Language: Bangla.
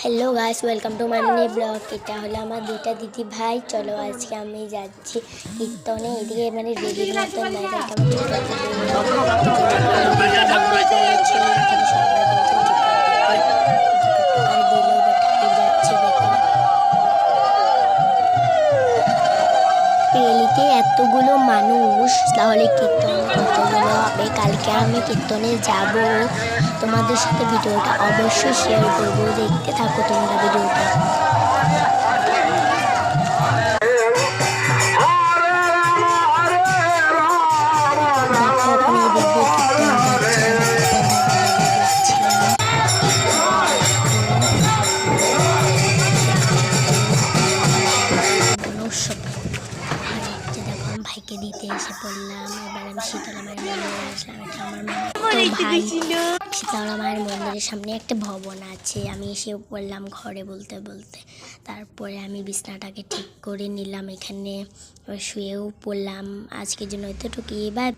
Hello guys, welcome to my mini blog. এটা হলো আমার দুইটা দিদি ভাই। চলো আজকে আমি যাচ্ছি কীর্তনে। এদিকে মানে রেডির মতন রেলিতে এতগুলো মানুষ, তাহলে কীর্তন কতগুলো হবে। কালকে আমি কীর্তনে যাব, তোমাদের সাথে ভিডিওটা অবশ্যই শেয়ার করবো। দেখতে থাকো তোমরা ভিডিওটা। ভাইকে দিতে এসে পড়লাম। এবার আমি শীতলা মায়ের মন্দিরে আসলাম। এটা আমার ভাই। শীতলা মায়ের মন্দিরের সামনে একটা ভবন আছে। আমি এসেও পড়লাম ঘরে বলতে বলতে। তারপরে আমি বিছনাটাকে ঠিক করে নিলাম, এখানে শুয়েও পড়লাম। আজকের জন্য এতটুকুই। বাই।